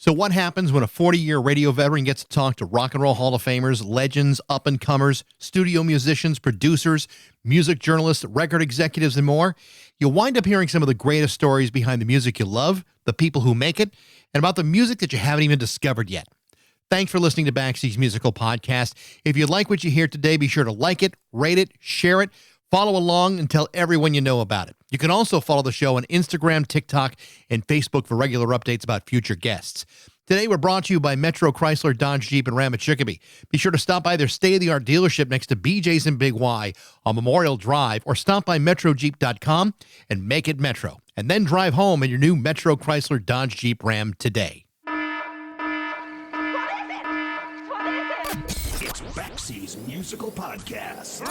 So what happens when a 40-year radio veteran gets to talk to rock and roll Hall of Famers, legends, up-and-comers, studio musicians, producers, music journalists, record executives, and more? You'll wind up hearing some of the greatest stories behind the music you love, the people who make it, and about the music that you haven't even discovered yet. Thanks for listening to Baxie's Musical Podcast. If you like what you hear today, be sure to like it, rate it, share it, follow along, and tell everyone you know about it. You can also follow the show on Instagram, TikTok, and Facebook for regular updates about future guests. Today, we're brought to you by Metro Chrysler, Dodge, Jeep, and Ram at Chicopee. Be sure to stop by their state-of-the-art dealership next to BJ's and Big Y on Memorial Drive, or stop by MetroJeep.com and make it Metro. And then drive home in your new Metro Chrysler, Dodge, Jeep, Ram today. It's Baxie's Musical Podcast.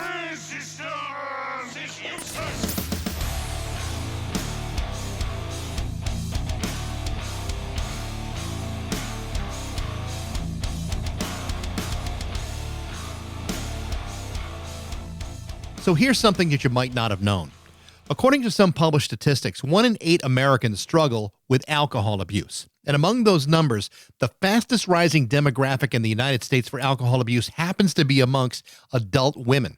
So here's something that you might not have known. According to some published statistics, 1 in 8 Americans struggle with alcohol abuse. And among those numbers, the fastest rising demographic in the United States for alcohol abuse happens to be amongst adult women,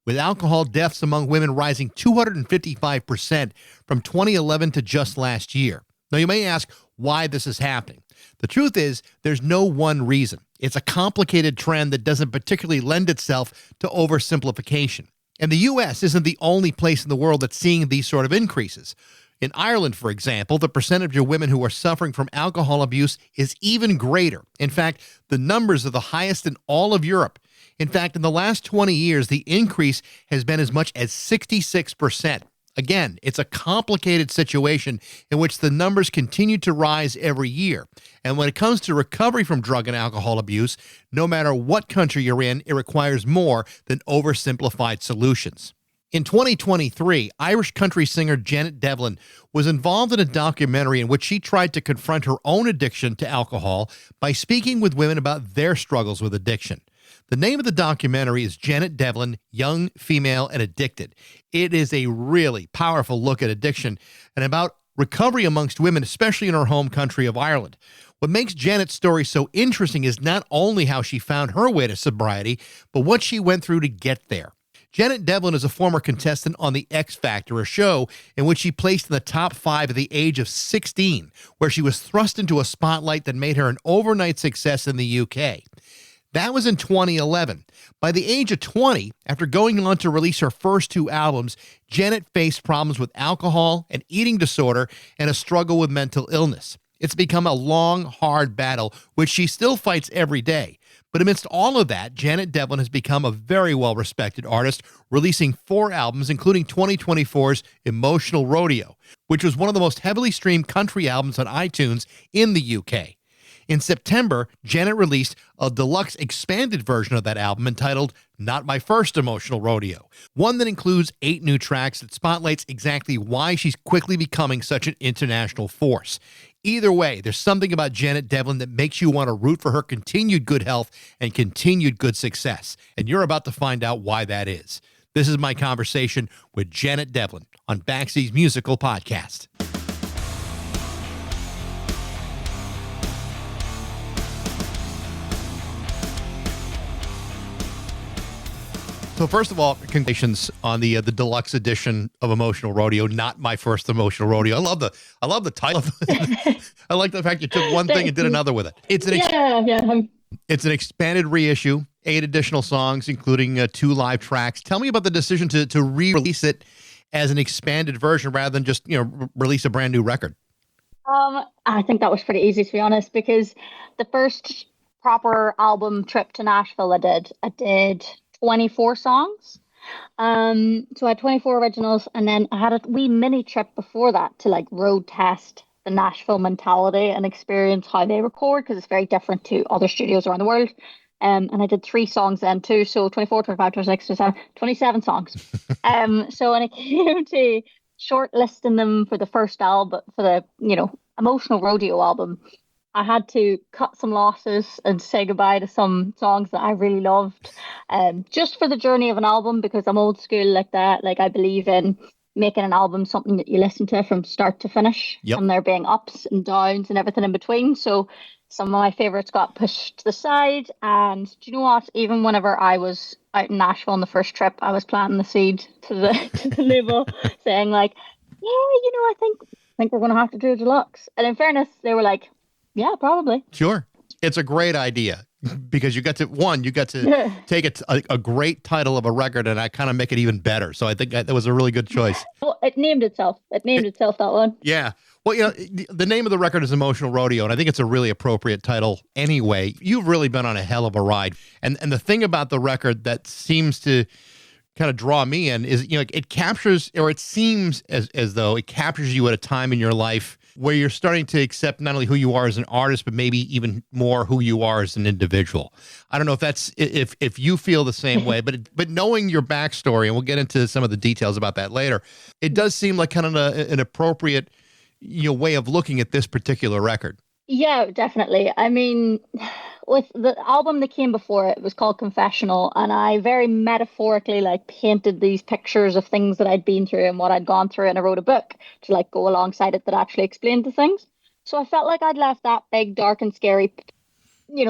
with alcohol deaths among women rising 255% from 2011 to just last year. Now, you may ask why this is happening. The truth is, there's no one reason. It's a complicated trend that doesn't particularly lend itself to oversimplification. And the U.S. isn't the only place in the world that's seeing these sort of increases. In Ireland, for example, the percentage of women who are suffering from alcohol abuse is even greater. In fact, the numbers are the highest in all of Europe. In fact, in the last 20 years, the increase has been as much as 66%. Again, it's a complicated situation in which the numbers continue to rise every year. And when it comes to recovery from drug and alcohol abuse, no matter what country you're in, it requires more than oversimplified solutions. In 2023, Irish country singer Janet Devlin was involved in a documentary in which she tried to confront her own addiction to alcohol by speaking with women about their struggles with addiction. The name of the documentary is Janet Devlin, Young, Female, and Addicted. It is a really powerful look at addiction and about recovery amongst women, especially in her home country of Ireland. What makes Janet's story so interesting is not only how she found her way to sobriety, but what she went through to get there. Janet Devlin is a former contestant on The X Factor, a show in which she placed in the top 5 at the age of 16, where she was thrust into a spotlight that made her an overnight success in the UK. That was in 2011. By the age of 20, after going on to release her first 2 albums, Janet faced problems with alcohol, an eating disorder, and a struggle with mental illness. It's become a long, hard battle, which she still fights every day. But amidst all of that, Janet Devlin has become a very well-respected artist, releasing 4 albums, including 2024's Emotional Rodeo, which was one of the most heavily streamed country albums on iTunes in the UK. In September, Janet released a deluxe expanded version of that album entitled Not My First Emotional Rodeo, one that includes 8 new tracks that spotlights exactly why she's quickly becoming such an international force. Either way, there's something about Janet Devlin that makes you want to root for her continued good health and continued good success, and you're about to find out why that is. This is my conversation with Janet Devlin on Baxie's Musical Podcast. So first of all, congratulations on the deluxe edition of Emotional Rodeo, Not My First Emotional Rodeo. I love the title. I like the fact you took one thing and did another with it. It's an expanded reissue, 8 additional songs, including 2 live tracks. Tell me about the decision to re-release it as an expanded version rather than just release a brand new record. I think that was pretty easy, to be honest, because the first proper album trip to Nashville I did 24 songs. So I had 24 originals, and then I had a wee mini trip before that to road test the Nashville mentality and experience how they record, because it's very different to other studios around the world. And I did 3 songs then too, so 24, 25, 26, 27, 27 songs. So when it came to shortlisting them for the first album, for the Emotional Rodeo album, I had to cut some losses and say goodbye to some songs that I really loved, just for the journey of an album, because I'm old school like that. I believe in making an album something that you listen to from start to finish, Yep. and there being ups and downs and everything in between. So some of my favorites got pushed to the side. And do you know what? Even whenever I was out in Nashville on the first trip, I was planting the seed to the to the label, saying like, yeah, I think we're gonna have to do a deluxe. And in fairness, they were like, yeah, probably. Sure. It's a great idea because you got to take a great title of a record and I kind of make it even better. So I think that was a really good choice. Well, it named itself. It named itself that one. Yeah. Well, the name of the record is Emotional Rodeo, and I think it's a really appropriate title anyway. You've really been on a hell of a ride. And the thing about the record that seems to kind of draw me in is, it captures, or it seems as though it captures you at a time in your life where you're starting to accept not only who you are as an artist, but maybe even more who you are as an individual. I don't know if you feel the same way, but knowing your backstory, and we'll get into some of the details about that later, it does seem like kind of an appropriate way of looking at this particular record. Yeah, definitely. I mean, with the album that came before it was called Confessional, and I very metaphorically painted these pictures of things that I'd been through and what I'd gone through, and I wrote a book to go alongside it that actually explained the things. So I felt like I'd left that big, dark and scary,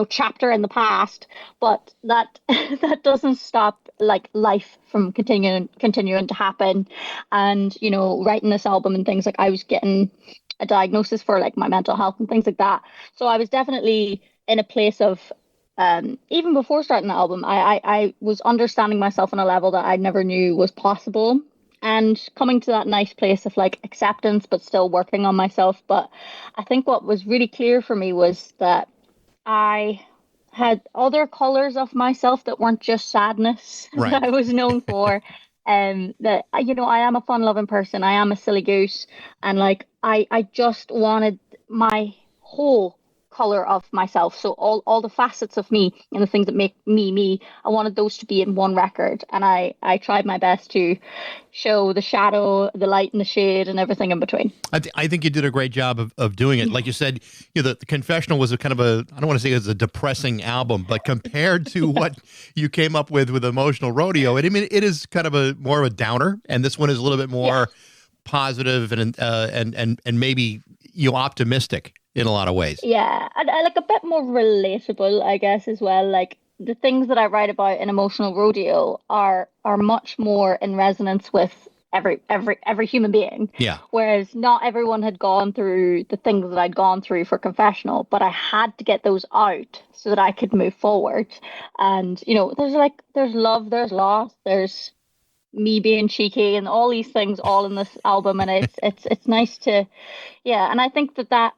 chapter in the past, but that that doesn't stop life from continuing to happen. And writing this album and things, I was getting a diagnosis for my mental health and things like that. So I was definitely in a place of even before starting the album, I was understanding myself on a level that I never knew was possible, and coming to that nice place of acceptance, but still working on myself. But I think what was really clear for me was that I had other colors of myself that weren't just sadness Right. that I was known for. That I am a fun-loving person. I am a silly goose, and I just wanted my whole color of myself. So all the facets of me and the things that make me me, I wanted those to be in one record. And I tried my best to show the shadow, the light and the shade and everything in between. I think you did a great job of doing it. Like you said, the Confessional was a kind of I don't want to say it was a depressing album, but compared to what you came up with Emotional Rodeo, it is kind of more of a downer. And this one is a little bit more positive and maybe optimistic in a lot of ways. Yeah, and a bit more relatable, I guess, as well. The things that I write about in Emotional Rodeo are much more in resonance with every human being. Yeah. Whereas not everyone had gone through the things that I'd gone through for Confessional, but I had to get those out so that I could move forward. And there's love, there's loss, there's me being cheeky, and all these things all in this album. And it's nice to, and I think that that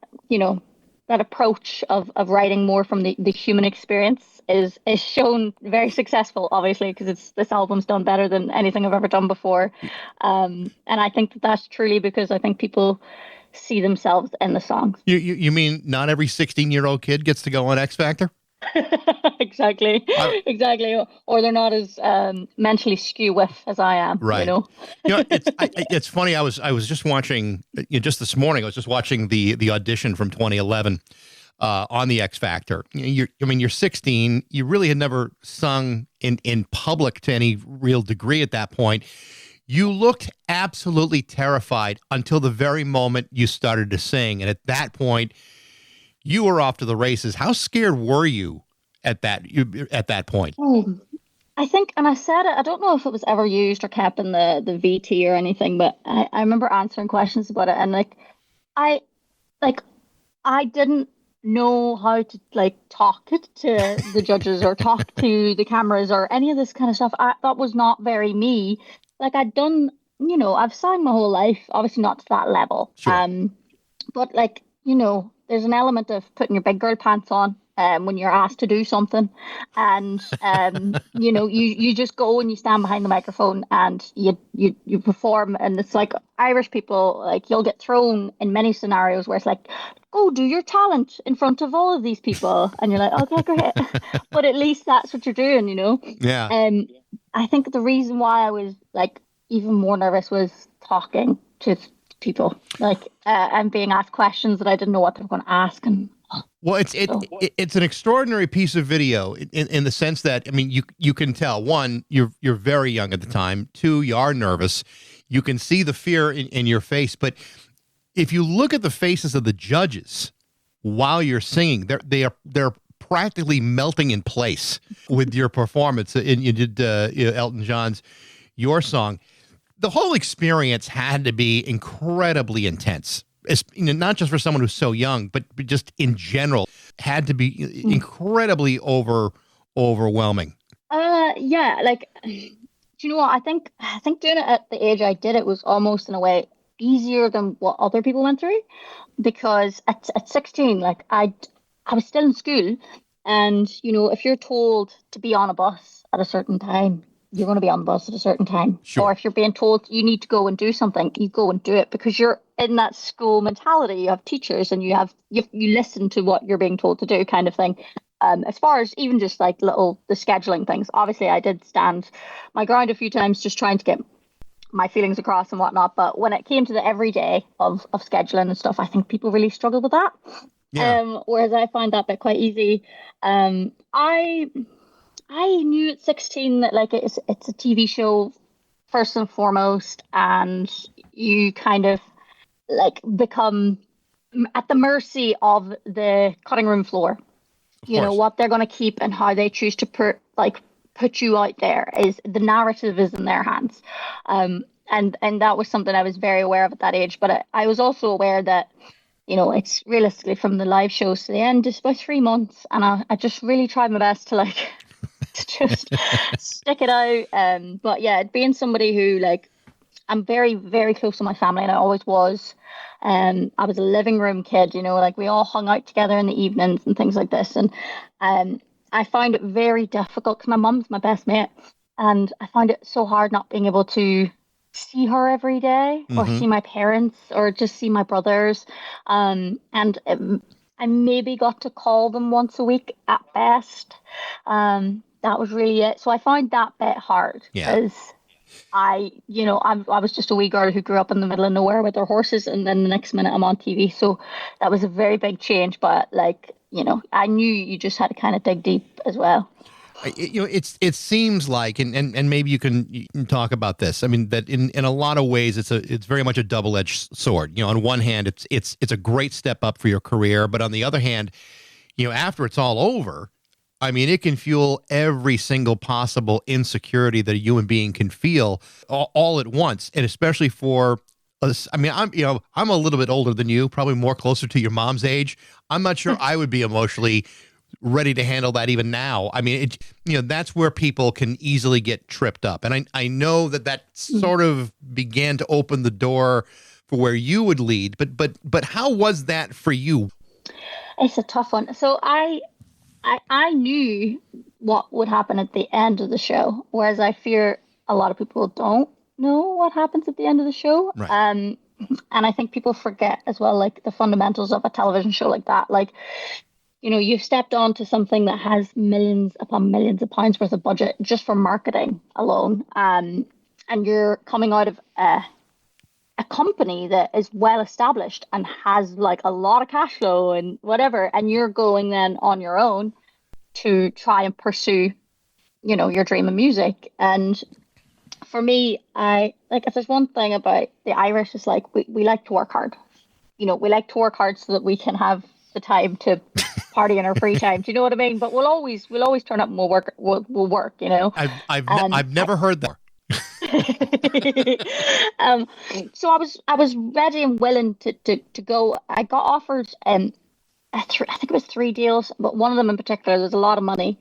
approach of writing more from the human experience is shown very successful, obviously, because this album's done better than anything I've ever done before. And I think that's truly because I think people see themselves in the songs. You mean not every 16-year-old kid gets to go on X Factor? Exactly. Or they're not as mentally skew with as I am. Right. It's funny. I was just watching just this morning. I was just watching the audition from 2011 on the X Factor. You're 16. You really had never sung in public to any real degree at that point. You looked absolutely terrified until the very moment you started to sing, and at that point, you were off to the races. How scared were you at that point? I think, and I said it, I don't know if it was ever used or kept in the VT or anything, but I remember answering questions about it, and I didn't know how to talk to the judges or talk to the cameras or any of this kind of stuff. That was not very me. I'd done, I've sang my whole life, obviously not to that level. Sure. But there's an element of putting your big girl pants on when you're asked to do something, and you just go and you stand behind the microphone and you perform. And it's Irish people, you'll get thrown in many scenarios where it's go do your talent in front of all of these people, and you're okay, great. But at least that's what you're doing, Yeah. I think the reason why I was even more nervous was talking to people, and being asked questions that I didn't know what they were going to ask. And well, it's an extraordinary piece of video in the sense that you can tell, one, you're very young at the time. Two, you are nervous. you can see the fear in your face. But if you look at the faces of the judges while you're singing, they're practically melting in place with your performance. And you did Elton John's Your Song. The whole experience had to be incredibly intense. Not just for someone who's so young, but just in general, had to be incredibly overwhelming. Yeah, like, do you know what? I think doing it at the age I did it was almost in a way easier than what other people went through, because at 16, like I was still in school, and if you're told to be on a bus at a certain time, you're going to be on the bus at a certain time. Sure. Or if you're being told you need to go and do something, you go and do it, because you're in that school mentality. You have teachers, and you listen to what you're being told to do, kind of thing. As far as even just like the scheduling things, obviously I did stand my ground a few times just trying to get my feelings across and whatnot. But when it came to the everyday of scheduling and stuff, I think people really struggle with that. Yeah. Whereas I find that bit quite easy. I knew at 16 that like it's a TV show first and foremost, and you kind of like become at the mercy of the cutting room floor. You know what they're going to keep and how they choose to put you out there. Is the narrative is in their hands, and that was something I was very aware of at that age. But I was also aware that it's realistically from the live shows to the end, just about 3 months, and I just really tried my best to like to just stick it out. But yeah, being somebody who like I'm very, very close to my family, and I always was. I was a living room kid, like we all hung out together in the evenings and things like this. And I find it very difficult because my mum's my best mate, and I find it so hard not being able to see her every day, or see my parents, or just see my brothers. I maybe got to call them once a week at best. That was really it. So I found that bit hard. Yeah. I was just a wee girl who grew up in the middle of nowhere with her horses, and then the next minute I'm on TV. So that was a very big change. But I knew you just had to kind of dig deep as well. It seems like, and maybe you can talk about this. I mean, that in a lot of ways, it's very much a double-edged sword. On one hand, it's a great step up for your career, but on the other hand, after it's all over, I mean, it can fuel every single possible insecurity that a human being can feel all at once, and especially for us. I mean, I'm a little bit older than you, probably more closer to your mom's age. I'm not sure I would be emotionally ready to handle that even now. I mean, that's where people can easily get tripped up, and I know that sort of began to open the door for where you would lead. But how was that for you? It's a tough one. So I knew what would happen at the end of the show, whereas I fear a lot of people don't know what happens at the end of the show. Right. And I think people forget as well, like the fundamentals of a television show like that. Like, you've stepped onto something that has millions upon millions of pounds worth of budget just for marketing alone. And you're coming out of a company that is well established and has like a lot of cash flow and whatever, and you're going then on your own to try and pursue your dream of music. And for me, I like, if there's one thing about the Irish, is like we like to work hard. We like to work hard so that we can have the time to party in our free time. Do you know what I mean? But we'll always turn up and we'll work. I've never heard that. So I was ready and willing to go. I got offered I think it was 3 deals, but one of them in particular, there's a lot of money.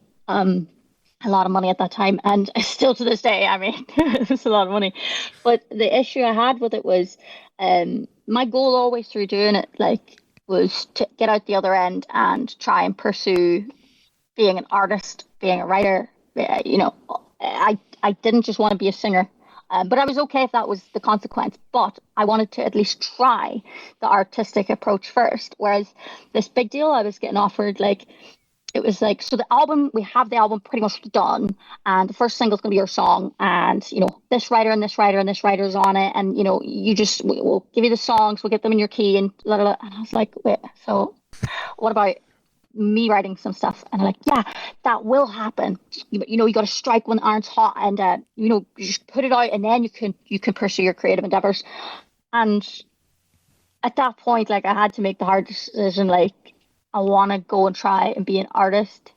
A lot of money at that time, and still to this day, I mean, it's a lot of money. But the issue I had with it was, my goal always through doing it, like, was to get out the other end and try and pursue being an artist, being a writer. I didn't just want to be a singer, but I was okay if that was the consequence. But I wanted to at least try the artistic approach first. Whereas this big deal I was getting offered, like, it was like, so we have the album pretty much done, and the first single is going to be your song, and this writer and this writer and this writer's on it, and we'll give you the songs, we'll get them in your key, and blah, blah, blah. And I was like, wait, so what about me writing some stuff, and I'm like, yeah, that will happen. You got to strike when the iron's hot, and you just put it out, and then you can pursue your creative endeavors. And at that point, like, I had to make the hard decision, like, I want to go and try and be an artist.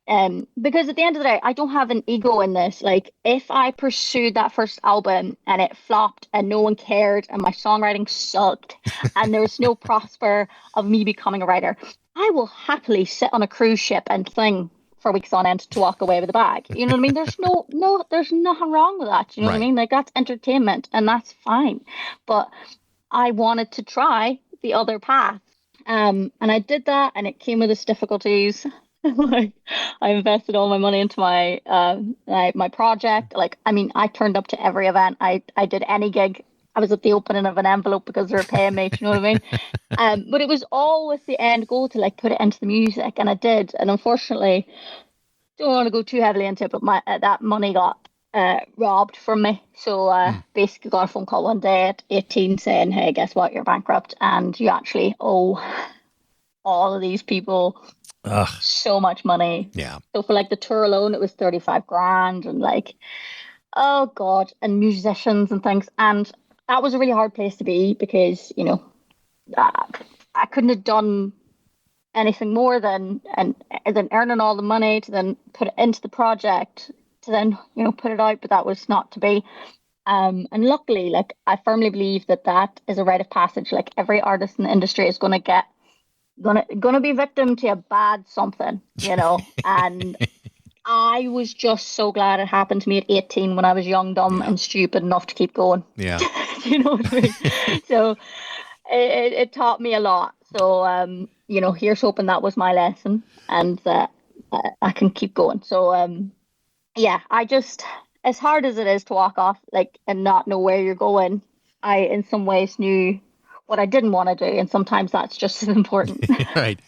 Because at the end of the day, I don't have an ego in this. Like, if I pursued that first album and it flopped and no one cared and my songwriting sucked and there was no prosper of me becoming a writer, I will happily sit on a cruise ship and sing for weeks on end to walk away with a bag. You know what I mean? There's there's nothing wrong with that. You know what I mean? Like, that's entertainment and that's fine. But I wanted to try the other path. And I did that, and it came with its difficulties. Like, I invested all my money into my my project. Like, I mean, I turned up to every event. I did any gig. I was at the opening of an envelope because they were paying me. You know what I mean? But it was all with the end goal to, like, put it into the music, and I did. And unfortunately, don't want to go too heavily into it, but that money got robbed from me. So basically got a phone call one day at 18 saying, hey, guess what, you're bankrupt and you actually owe all of these people so much money. Yeah. So for, like, the tour alone, it was 35 grand, and, like, oh God, and musicians and things. And that was a really hard place to be because, I couldn't have done anything more than earning all the money to then put it into the project, to then, put it out, but that was not to be. And luckily, like, I firmly believe that is a rite of passage. Like, every artist in the industry is going to be victim to a bad something, and I was just so glad it happened to me at 18 when I was young, dumb, and stupid enough to keep going. Yeah. You know what I mean? So it taught me a lot. So, here's hoping that was my lesson, and that I can keep going. So, yeah, I just, as hard as it is to walk off, like, and not know where you're going, I, in some ways, knew what I didn't want to do, and sometimes that's just as important. Right.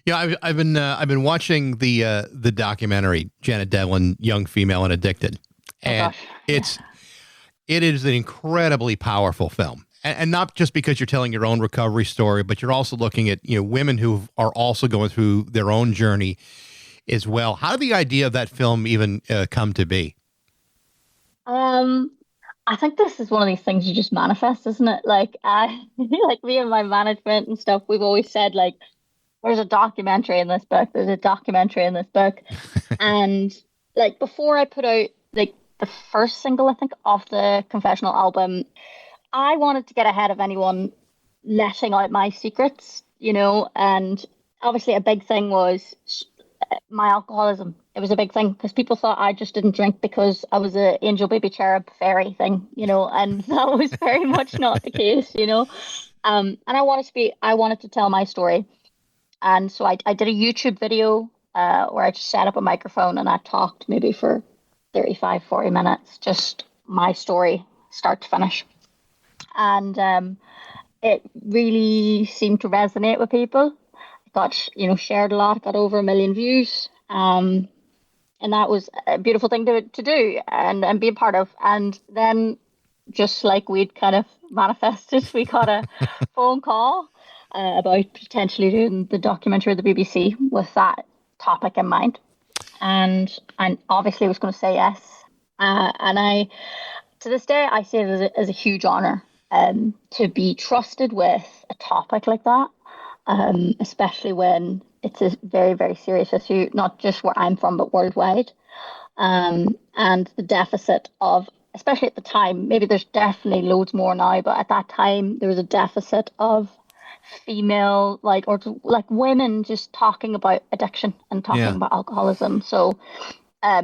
Yeah, I've been watching the documentary Janet Devlin, Young, Female, and Addicted, and it is an incredibly powerful film, and not just because you're telling your own recovery story, but you're also looking at women who are also going through their own journey as well. How did the idea of that film even come to be? I think this is one of these things you just manifest, isn't it? Like, like, me and my management and stuff, we've always said, like, there's a documentary in this book. There's a documentary in this book. And, like, before I put out, like, the first single, I think, of the Confessional album, I wanted to get ahead of anyone letting out my secrets, and obviously a big thing was my alcoholism. It was a big thing because people thought I just didn't drink because I was an angel baby cherub fairy thing, and that was very much not the case, and I wanted to tell my story. And so I did a YouTube video where I just set up a microphone and I talked maybe for 35, 40 minutes, just my story, start to finish. And it really seemed to resonate with people. It got, shared a lot, got over 1 million views. And that was a beautiful thing to do and be a part of. And then, just like we'd kind of manifested, we got a phone call about potentially doing the documentary of the BBC with that topic in mind. And I obviously was going to say yes. And I, to this day, I see it as a huge honor to be trusted with a topic like that, especially when it's a very, very serious issue, not just where I'm from, but worldwide. And the deficit of, especially at the time, maybe there's definitely loads more now, but at that time, there was a deficit of female, like women just talking about addiction and talking about alcoholism. So I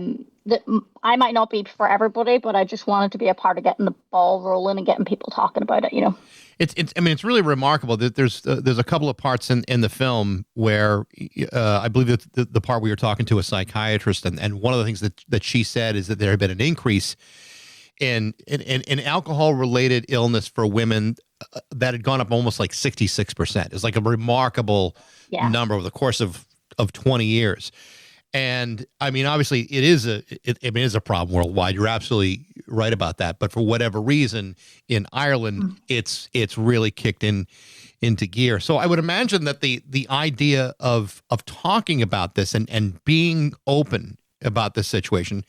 might not be for everybody, but I just wanted to be a part of getting the ball rolling and getting people talking about it, It's really remarkable that there's a couple of parts in the film where I believe that the part where you're talking to a psychiatrist, and one of the things that she said is that there had been an increase in alcohol-related illness for women that had gone up almost like 66%. It's like a remarkable number over the course of 20 years. And I mean, obviously, it is a problem worldwide. You're absolutely right about that. But for whatever reason, in Ireland, it's really kicked into gear. So I would imagine that the idea of talking about this and being open about this situation,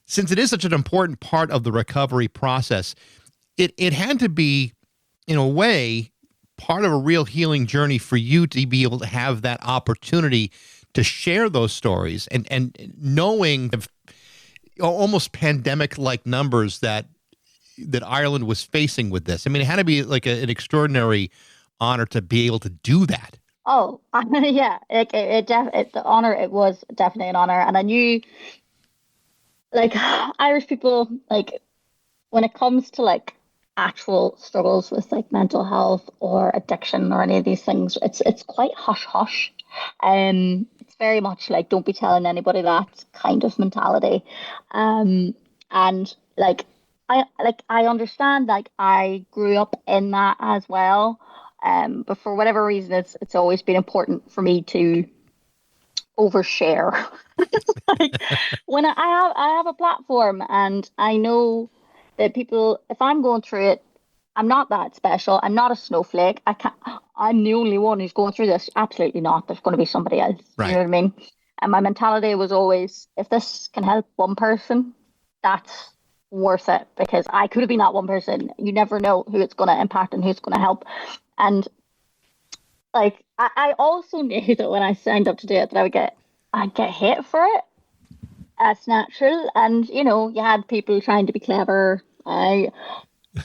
since it is such an important part of the recovery process, it had to be, in a way, part of a real healing journey for you to be able to have that opportunity to share those stories and knowing almost pandemic-like numbers that Ireland was facing with this. I mean, it had to be like an extraordinary honor to be able to do that. Oh, yeah, the honor, it was definitely an honor. And I knew, like, Irish people, like, when it comes to, like, actual struggles with, like, mental health or addiction or any of these things, it's quite hush-hush. It's very much like, don't be telling anybody that kind of mentality. And, like, I understand, like, I grew up in that as well. But for whatever reason, it's always been important for me to overshare. Like, when I have a platform, and I know that people, if I'm going through it, I'm not that special. I'm not a snowflake. I'm the only one who's going through this. Absolutely not. There's going to be somebody else. Right. You know what I mean? And my mentality was always, if this can help one person, that's worth it, because I could have been that one person. You never know who it's going to impact and who's going to help. And, like, I also knew that when I signed up to do it, that I'd get hit for it. That's natural. And, you know, you had people trying to be clever.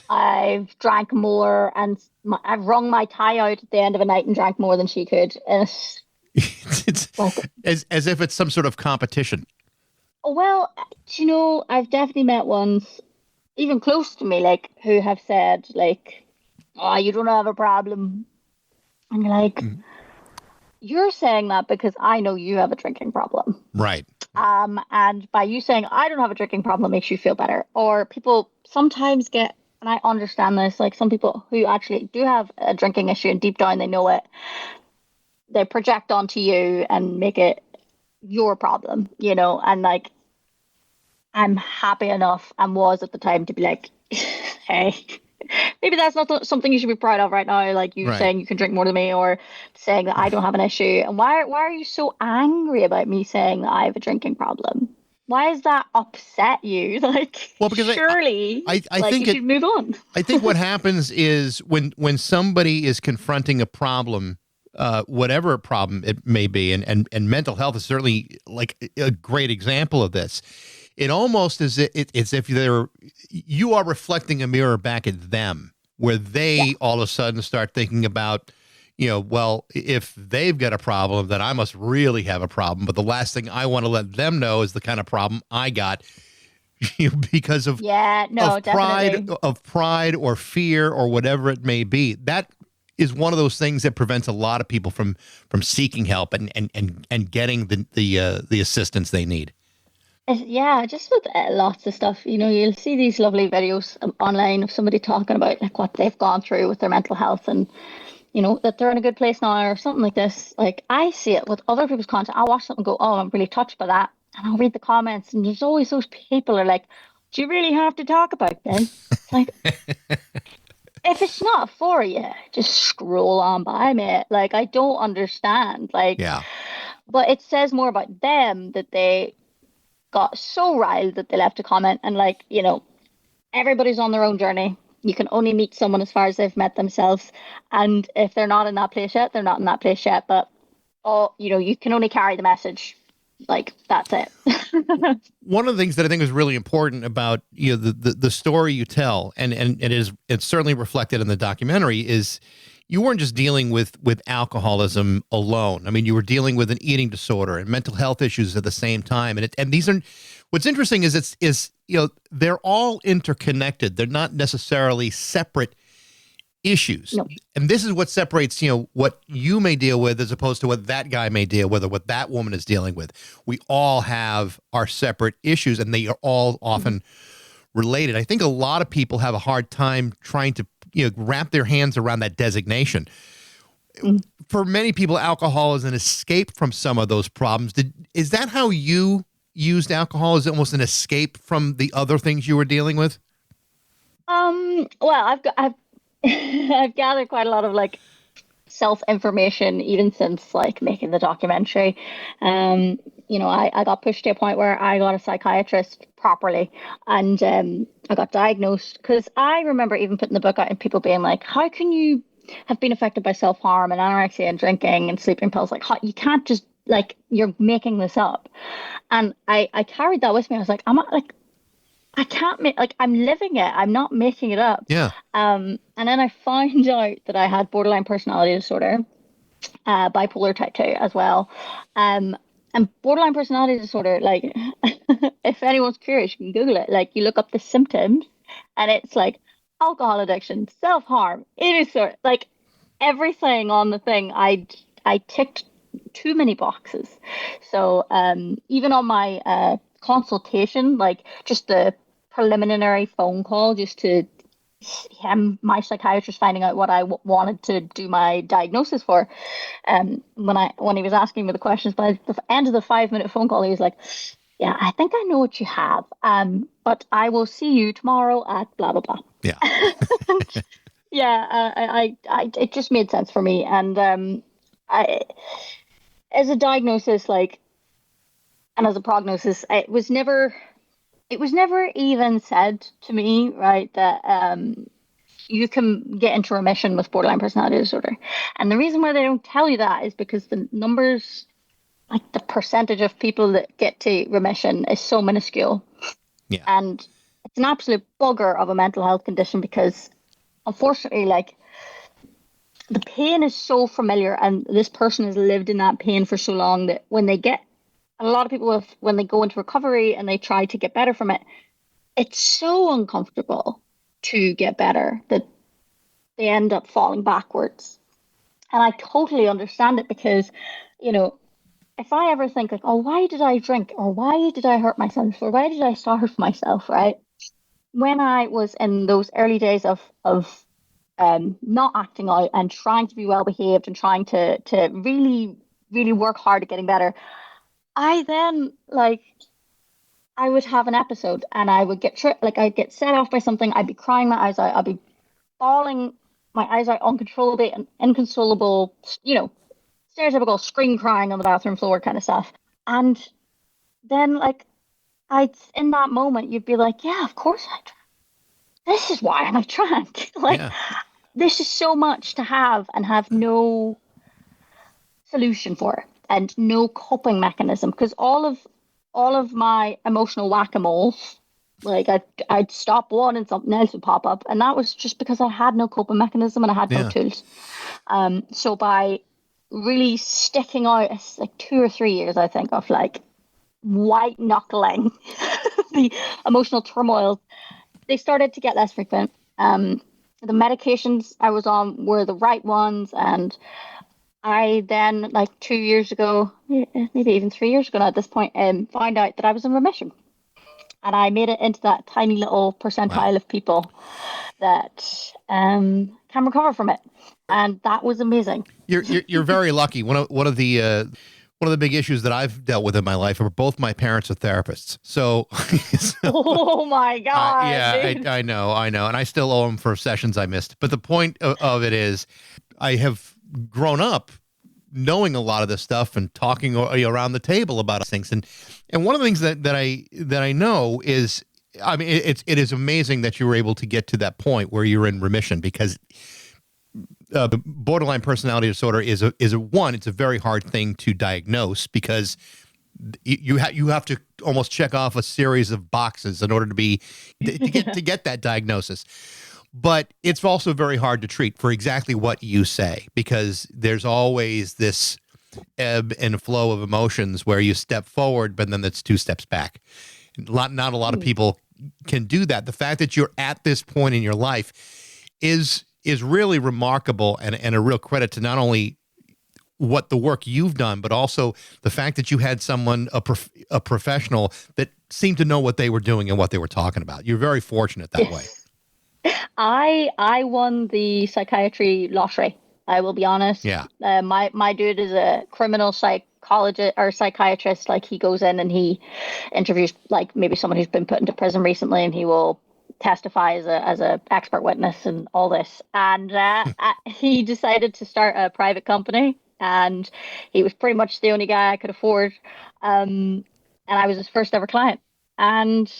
I've drank more, and I've wrung my tie out at the end of a night and drank more than she could. And It's like, as if it's some sort of competition. well, you know, I've definitely met ones, even close to me, like, who have said, like, oh, you don't have a problem. And you're like, you're saying that because I know you have a drinking problem. Right. And by you saying I don't have a drinking problem, it makes you feel better. Or people sometimes get, and I understand this, like, some people who actually do have a drinking issue and deep down they know it, they project onto you and make it your problem, you know. And, like, I'm happy enough, and was at the time, to be like, hey, maybe that's not something you should be proud of right now, like you saying you can drink more than me, or saying that I don't have an issue. And why are you so angry about me saying that I have a drinking problem? Why does that upset you? Like, well, because surely I think you should move on. I think what happens is when somebody is confronting a problem, whatever problem it may be, and mental health is certainly, like, a great example of this. It almost is it's if you are reflecting a mirror back at them, where they all of a sudden start thinking about, you know, well, if they've got a problem, then I must really have a problem. But the last thing I want to let them know is the kind of problem I got, because of pride or fear or whatever it may be. That is one of those things that prevents a lot of people from seeking help and getting the assistance they need. Yeah, just with lots of stuff, you know, you'll see these lovely videos online of somebody talking about, like, what they've gone through with their mental health, and, you know, that they're in a good place now or something like this. Like, I see it with other people's content. I'll watch something and go, oh, I'm really touched by that. And I'll read the comments, and there's always those people are like, do you really have to talk about this? It's like, if it's not for you, just scroll on by, mate. Like, I don't understand. Like, yeah. But it says more about them that they got so riled that they left a comment. And, like, you know, everybody's on their own journey. You can only meet someone as far as they've met themselves. And if they're not in that place yet, they're not in that place yet. But, you know, you can only carry the message. Like, that's it. One of the things that I think is really important about, you know, the story you tell, and it's certainly reflected in the documentary, is you weren't just dealing with alcoholism alone. I mean, you were dealing with an eating disorder and mental health issues at the same time. And these are, what's interesting is you know, they're all interconnected. They're not necessarily separate issues. No. And this is what separates, you know, what you may deal with as opposed to what that guy may deal with, or what that woman is dealing with. We all have our separate issues, and they are all often related. I think a lot of people have a hard time trying to, you know, wrap their hands around that designation. For many people, alcohol is an escape from some of those problems. Is that how you used alcohol as almost an escape from the other things you were dealing with? Well, I've I've gathered quite a lot of like self-information even since like making the documentary. Um, I got pushed to a point where I got a psychiatrist properly, and I got diagnosed because I remember even putting the book out and people being like, "How can you have been affected by self-harm and anorexia and drinking and sleeping pills? Like, you can't just like you're making this up." And I carried that with me. I was like, I'm not like I can't make like I'm living it. I'm not making it up. Yeah. And then I found out that I had borderline personality disorder, bipolar type 2 as well. And borderline personality disorder, like, if anyone's curious, you can Google it. Like, you look up the symptoms, and it's like alcohol addiction, self harm, it is sort like everything on the thing. I ticked too many boxes. So even on my consultation, like just the preliminary phone call, just to him, my psychiatrist, finding out what I wanted to do my diagnosis for. When he was asking me the questions, by the end of the 5 minute phone call, he was like, "Yeah, I think I know what you have. But I will see you tomorrow at blah blah blah." Yeah. Yeah, it just made sense for me, and I, as a diagnosis, like, and as a prognosis, it was never even said to me, right, that you can get into remission with borderline personality disorder. And the reason why they don't tell you that is because the numbers, like the percentage of people that get to remission, is so minuscule. Yeah. And it's an absolute bugger of a mental health condition because, unfortunately, like, the pain is so familiar, and this person has lived in that pain for so long that when they get, a lot of people, when they go into recovery and they try to get better from it, it's so uncomfortable to get better that they end up falling backwards. And I totally understand it because, if I ever think like, "Oh, why did I drink? Or why did I hurt myself? Or why did I starve myself?" Right? When I was in those early days of not acting out and trying to be well behaved and trying to really, really work hard at getting better, I then like I would have an episode and I would get like I'd get set off by something. I'd be crying my eyes out. I'd be bawling my eyes out uncontrollably and inconsolable, stereotypical scream crying on the bathroom floor kind of stuff. And then like I'd in that moment you'd be like, "Yeah, of course I drank. This is why I drank." Like, Yeah. this is so much to have and have no solution for and no coping mechanism, because all of my emotional whack-a-mole, like I'd stop one and something else would pop up, and that was just because I had no coping mechanism and I had no Yeah. tools. So by really sticking out, it's like 2 or 3 years, I think, of like white knuckling the emotional turmoil, they started to get less frequent. The medications I was on were the right ones, and I then, like 2 years ago, maybe even 3 years ago now at this point, found out that I was in remission. And I made it into that tiny little percentile Wow. of people that can recover from it. And that was amazing. You're very lucky. One of the big issues that I've dealt with in my life are both my parents are therapists. So, Oh my God. yeah, Dude. I know, and I still owe them for sessions I missed. But the point of it is, I have grown up knowing a lot of this stuff and talking around the table about things. And one of the things that I know is, I mean, it is amazing that you were able to get to that point where you're in remission, because borderline personality disorder is it's a very hard thing to diagnose, because you have to almost check off a series of boxes in order to get that diagnosis. But it's also very hard to treat for exactly what you say, because there's always this ebb and flow of emotions where you step forward, but then it's two steps back. Not a lot of people can do that. The fact that you're at this point in your life is really remarkable, and a real credit to not only what the work you've done, but also the fact that you had someone, a professional that seemed to know what they were doing and what they were talking about. You're very fortunate that way. I won the psychiatry lottery. I will be honest. Yeah. My dude is a criminal psychologist or psychiatrist, like he goes in and he interviews like maybe someone who's been put into prison recently, and he will testify as a expert witness and all this. And he decided to start a private company, and he was pretty much the only guy I could afford. And I was his first ever client. And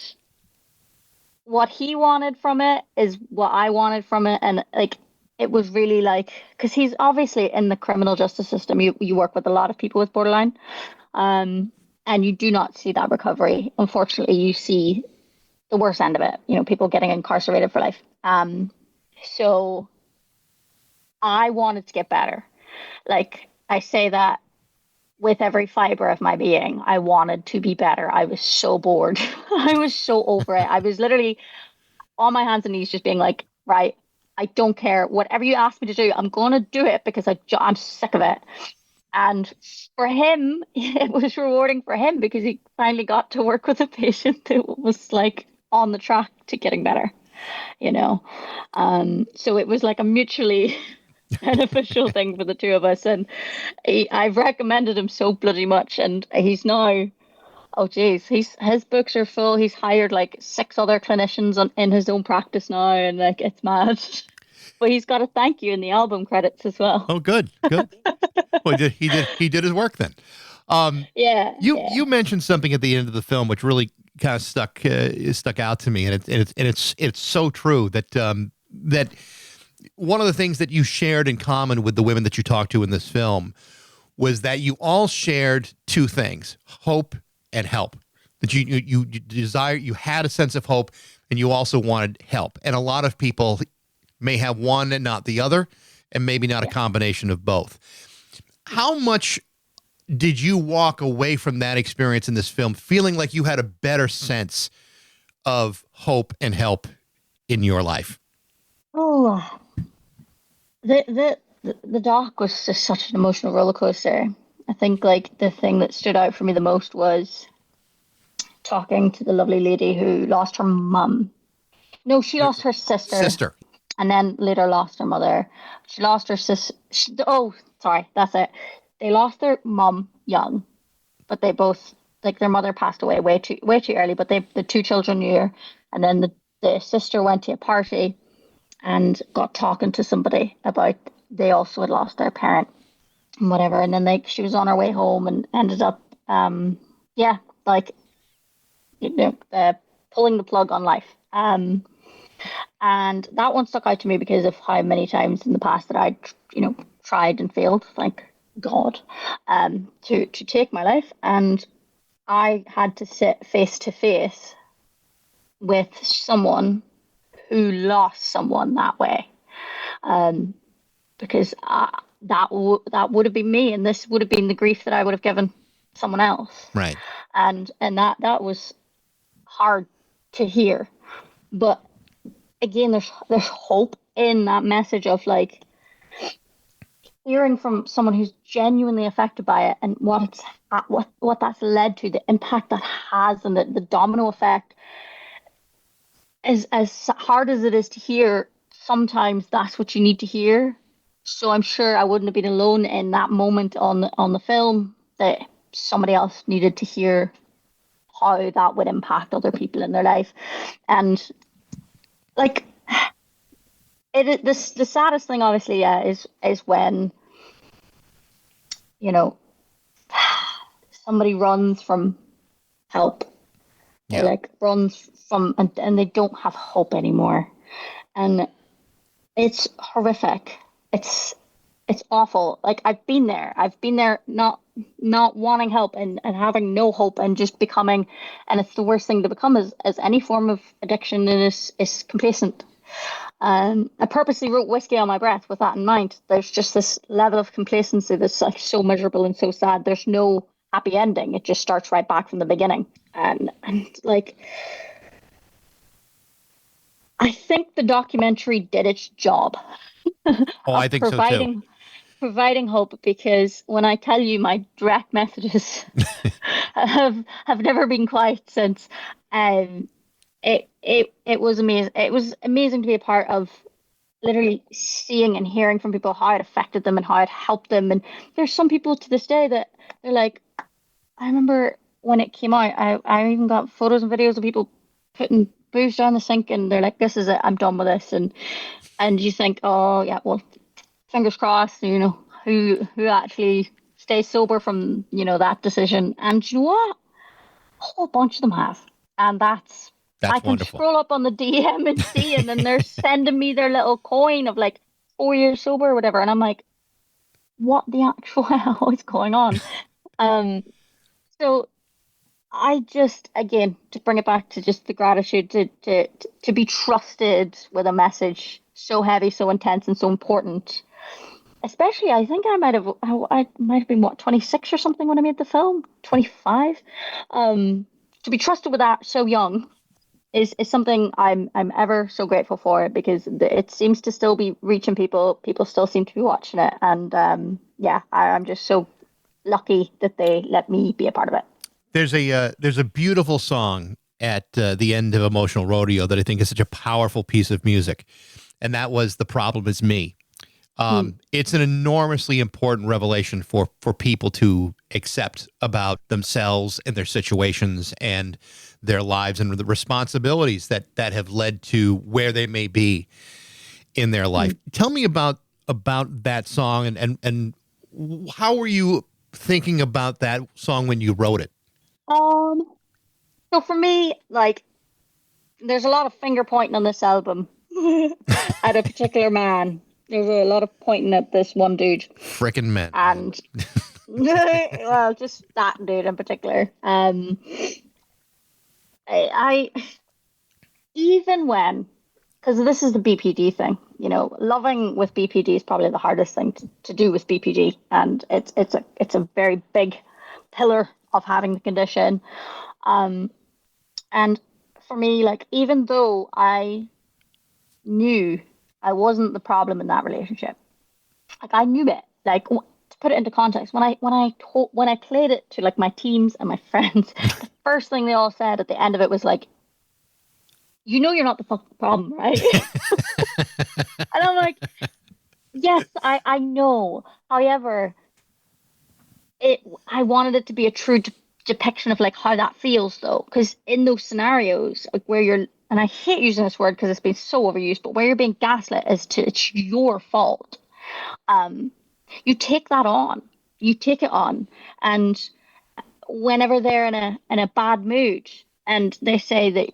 what he wanted from it is what I wanted from it. And like, it was really like, because he's obviously in the criminal justice system. You work with a lot of people with borderline, and you do not see that recovery. Unfortunately, you see the worst end of it, people getting incarcerated for life. So I wanted to get better. Like, I say that with every fiber of my being. I wanted to be better. I was so bored. I was so over it. I was literally on my hands and knees just being like, right, I don't care. Whatever you ask me to do, I'm going to do it because I'm sick of it. And for him, it was rewarding for him because he finally got to work with a patient that was like on the track to getting better, So it was like a mutually beneficial thing for the two of us. And I've recommended him so bloody much. And he's now, oh geez, his books are full. He's hired like 6 other clinicians in his own practice now, and like it's mad. But he's got a thank you in the album credits as well. Oh, good. Well, he did his work then. Yeah. You mentioned something at the end of the film which really kind of stuck out to me, and it's so true that that one of the things that you shared in common with the women that you talked to in this film was that you all shared 2 things: hope and help. That you had a sense of hope, and you also wanted help. And a lot of people may have one and not the other, and maybe not a combination of both. How much did you walk away from that experience in this film feeling like you had a better sense of hope and help in your life? Oh, the doc was just such an emotional roller coaster. I think like the thing that stood out for me the most was talking to the lovely lady who lost her mum. No, she lost her sister. And then later lost her mother. She lost her sister. Oh, sorry, that's it. They lost their mum young, but they both, like, their mother passed away way too early. But the 2 children knew her, and then the sister went to a party and got talking to somebody about they also had lost their parent and whatever. And then she was on her way home and ended up, pulling the plug on life. And that one stuck out to me because of how many times in the past that I'd, tried and failed, thank God, to take my life. And I had to sit face to face with someone who lost someone that way. Because that would have been me, and this would have been the grief that I would have given someone else. Right. And that was hard to hear. But again, there's hope in that message of like hearing from someone who's genuinely affected by it, and what that's led to, the impact that has, and the domino effect. Is as hard as it is to hear, sometimes that's what you need to hear. So I'm sure I wouldn't have been alone in that moment on the film, that somebody else needed to hear how that would impact other people in their life. And like, the saddest thing, obviously, is when, somebody runs from help. Yeah. Like runs from, and they don't have hope anymore. And it's horrific. It's awful. Like, I've been there not wanting help and having no hope and just becoming, and it's the worst thing to become as any form of addiction, and is complacent. I purposely wrote Whiskey on My Breath with that in mind. There's just this level of complacency that's like so miserable and so sad. There's no happy ending. It just starts right back from the beginning. And like, I think the documentary did its job. Oh, I think so too. Providing hope, because when I tell you my direct messages have never been quiet since. It was amazing. It was amazing to be a part of literally seeing and hearing from people how it affected them and how it helped them. And there's some people to this day that they're like, I remember when it came out, I even got photos and videos of people putting booze down the sink, and they're like, "This is it. I'm done with this." And you think, "Oh yeah, well, fingers crossed." Who actually stays sober from that decision. And you know what? A whole bunch of them have, and I That's can wonderful. scroll up on the DM and see, and then they're sending me their little coin of like 4 years sober or whatever, and I'm like, what the actual hell is going on? Um, so I just, again, to bring it back to just the gratitude to be trusted with a message so heavy, so intense, and so important. Especially, I think I might have been what, 26 or something when I made the film, 25. To be trusted with that so young is something I'm ever so grateful for, because it seems to still be reaching people. People still seem to be watching it, and yeah, I'm just so lucky that they let me be a part of it. There's a beautiful song at the end of Emotional Rodeo that I think is such a powerful piece of music, and that was "The Problem Is Me." It's an enormously important revelation for people to accept about themselves and their situations and their lives and the responsibilities that have led to where they may be in their life. Tell me about that song, and how were you thinking about that song when you wrote it? So for me, like, there's a lot of finger pointing on this album at a particular man. There's a lot of pointing at this one dude, Frickin' men. and well, just that dude in particular. I even when, because this is the BPD thing, loving with BPD is probably the hardest thing to do with BPD, and it's a very big pillar of having the condition. And for me, like, even though I knew I wasn't the problem in that relationship, like, I knew it. Like, to put it into context, when I played it to like my teams and my friends, the first thing they all said at the end of it was like, "You're not the fucking problem, right?" And I'm like, "Yes, I know. However, I wanted it to be a true depiction of like how that feels, though, because in those scenarios, like, where you're, and I hate using this word because it's been so overused, but where you're being gaslit it's your fault. You take that on. You take it on, and whenever they're in a bad mood, and they say that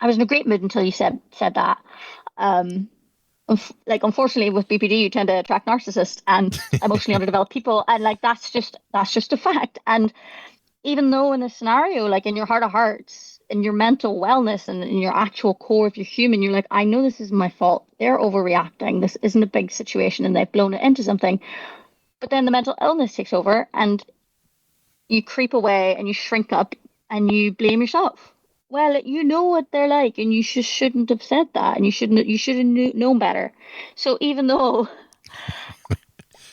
I was in a great mood until you said that. Like, unfortunately, with BPD, you tend to attract narcissists and emotionally underdeveloped people, and like, that's just a fact. And even though in this scenario, like, in your heart of hearts, in your mental wellness and in your actual core of your human, you're like, I know this isn't my fault. They're overreacting. This isn't a big situation, and they've blown it into something. But then the mental illness takes over, and you creep away and you shrink up and you blame yourself. Well, you know what they're like, and you shouldn't have said that, and you should have known better. So even though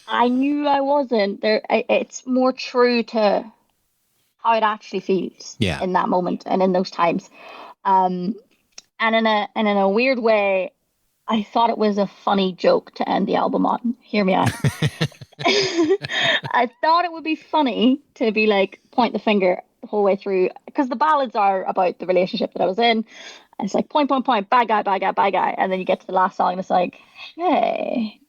I knew I wasn't there, it's more true to how it actually feels Yeah. in that moment and in those times. And in a weird way, I thought it was a funny joke to end the album on. Hear me out. I thought it would be funny to be like, point the finger the whole way through, because the ballads are about the relationship that I was in. And it's like, point, point, point, bad guy, bad guy, bad guy. And then you get to the last song and it's like, hey,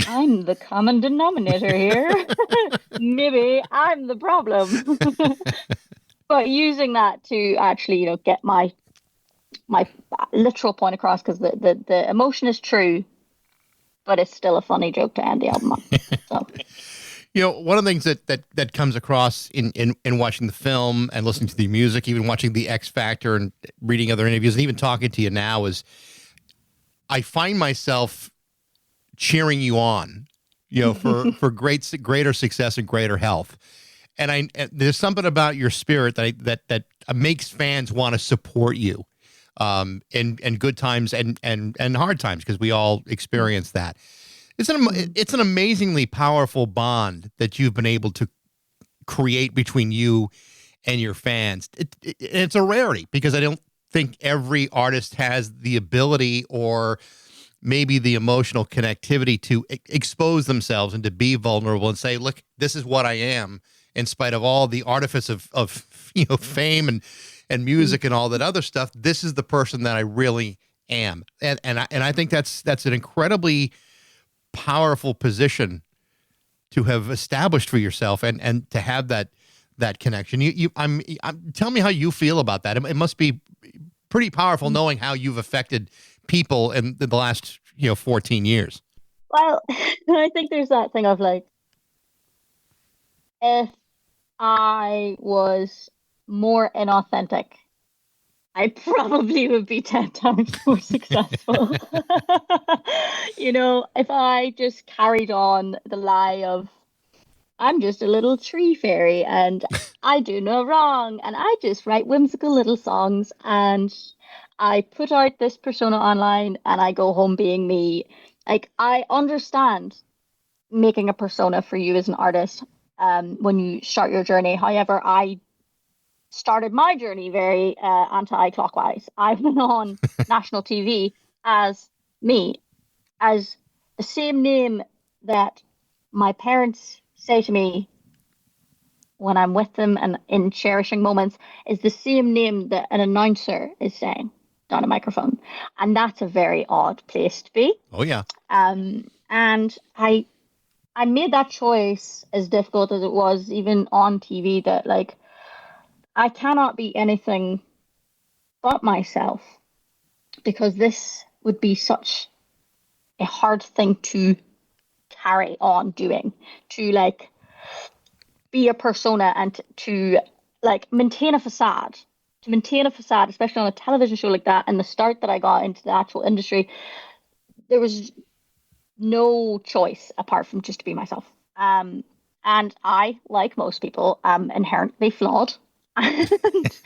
I'm the common denominator here. Maybe I'm the problem. But using that to actually, get my literal point across, because the emotion is true, but it's still a funny joke to end the album on. So. One of the things that comes across in watching the film and listening to the music, even watching the X Factor and reading other interviews and even talking to you now, is I find myself cheering you on, for greater success and greater health. And there's something about your spirit that makes fans want to support you, in good times and hard times, because we all experience that. It's an amazingly powerful bond that you've been able to create between you and your fans. It's a rarity, because I don't think every artist has the ability or maybe the emotional connectivity to expose themselves and to be vulnerable and say, look, this is what I am, in spite of all the artifice of fame and music and all that other stuff. This is the person that I really am. And I think that's an incredibly powerful position to have established for yourself, and to have that connection. Tell me how you feel about that. It must be pretty powerful knowing how you've affected people in the last 14 years. Well, I think there's that thing of like, if I was more inauthentic, I probably would be 10 times more successful. If I just carried on the lie of, I'm just a little tree fairy and I do no wrong and I just write whimsical little songs and I put out this persona online and I go home being me. Like, I understand making a persona for you as an artist when you start your journey. However, I started my journey very anti-clockwise. I went on national TV as me, as the same name that my parents say to me when I'm with them and in cherishing moments is the same name that an announcer is saying down a microphone. And that's a very odd place to be. Oh, yeah. And I made that choice, as difficult as it was, even on TV, that like, I cannot be anything but myself, because this would be such a hard thing to carry on doing, to like be a persona and to like maintain a facade, especially on a television show like that. And the start that I got into the actual industry, there was no choice apart from just to be myself. And I, like most people, am inherently flawed. And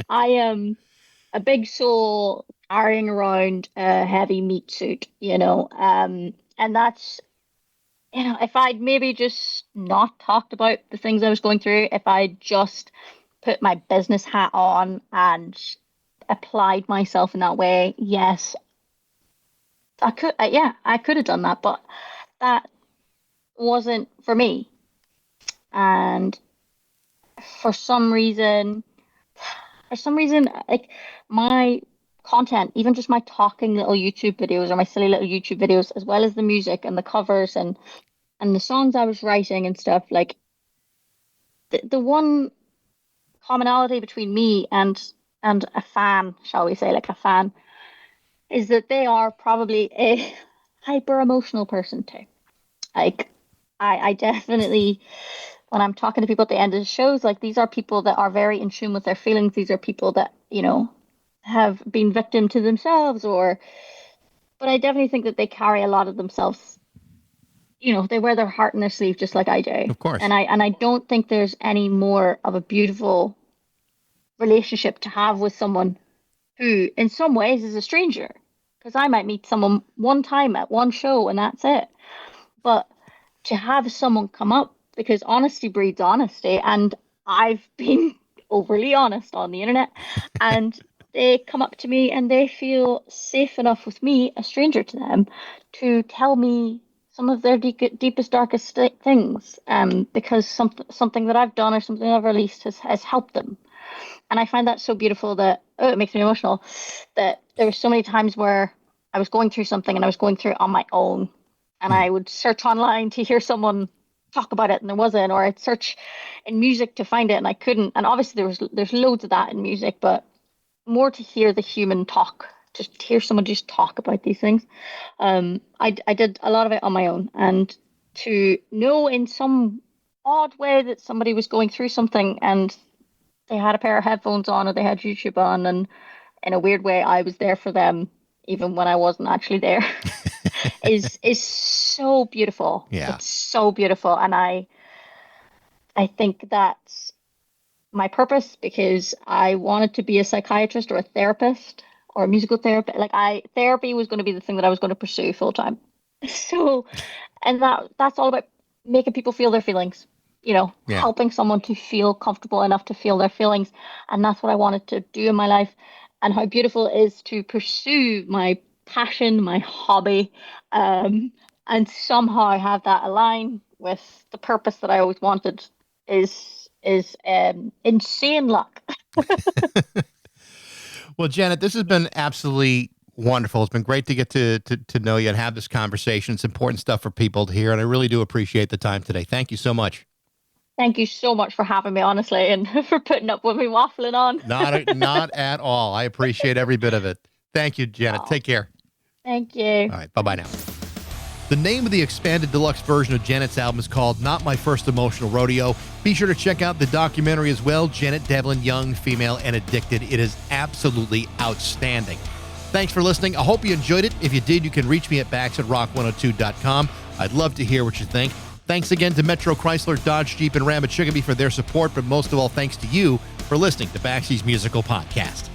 I am a big soul carrying around a heavy meat suit, and that's, if I'd maybe just not talked about the things I was going through, if I just put my business hat on and applied myself in that way, yes, I could, I could have done that, but that wasn't for me. And for some reason, like, my content, even just my talking little YouTube videos or my silly little YouTube videos, as well as the music and the covers and the songs I was writing and stuff, like, the one commonality between me and a fan, shall we say, like a fan, is that they are probably a hyper emotional person too. Like, I definitely, when I'm talking to people at the end of the shows, like, these are people that are very in tune with their feelings. These are people that, have been victim to themselves, but I definitely think that they carry a lot of themselves. They wear their heart in their sleeve just like I do. Of course. And I don't think there's any more of a beautiful relationship to have with someone who in some ways is a stranger, because I might meet someone one time at one show and that's it. But to have someone come up, because honesty breeds honesty, and I've been overly honest on the internet, and they come up to me and they feel safe enough with me, a stranger to them, to tell me some of their deepest, darkest things, because something that I've done or something I've released has helped them. And I find that so beautiful that, it makes me emotional, that there were so many times where I was going through something and I was going through it on my own, and I would search online to hear someone talk about it and there wasn't, or I'd search in music to find it and I couldn't. And obviously there's loads of that in music, but more to hear the human talk, just to hear someone just talk about these things. I did a lot of it on my own, and to know in some odd way that somebody was going through something and they had a pair of headphones on or they had YouTube on, and in a weird way I was there for them even when I wasn't actually there, is so beautiful. Yeah. It's so beautiful. And I think that's my purpose, because I wanted to be a psychiatrist or a therapist or a musical therapist. Like, therapy was going to be the thing that I was going to pursue full time. So, and that's all about making people feel their feelings, Yeah. helping someone to feel comfortable enough to feel their feelings. And that's what I wanted to do in my life. And how beautiful it is to pursue my passion, my hobby, and somehow have that align with the purpose that I always wanted is insane luck. Well, Janet, this has been absolutely wonderful. It's been great to get to know you and have this conversation. It's important stuff for people to hear, and I really do appreciate the time today. Thank you so much. Thank you so much for having me, honestly, and for putting up with me waffling on. Not at all. I appreciate every bit of it. Thank you, Janet. Oh, Take care. thank you. All right. Bye-bye now. The name of the expanded deluxe version of Janet's album is called Not My First Emotional Rodeo. Be sure to check out the documentary as well, Janet Devlin, Young, Female, and Addicted. It is absolutely outstanding. Thanks for listening. I hope you enjoyed it. If you did, you can reach me at Bax@rock102.com. I'd love to hear what you think. Thanks again to Metro Chrysler, Dodge, Jeep, and Ram at Chicopee for their support, but most of all, thanks to you for listening to Baxie's Musical Podcast.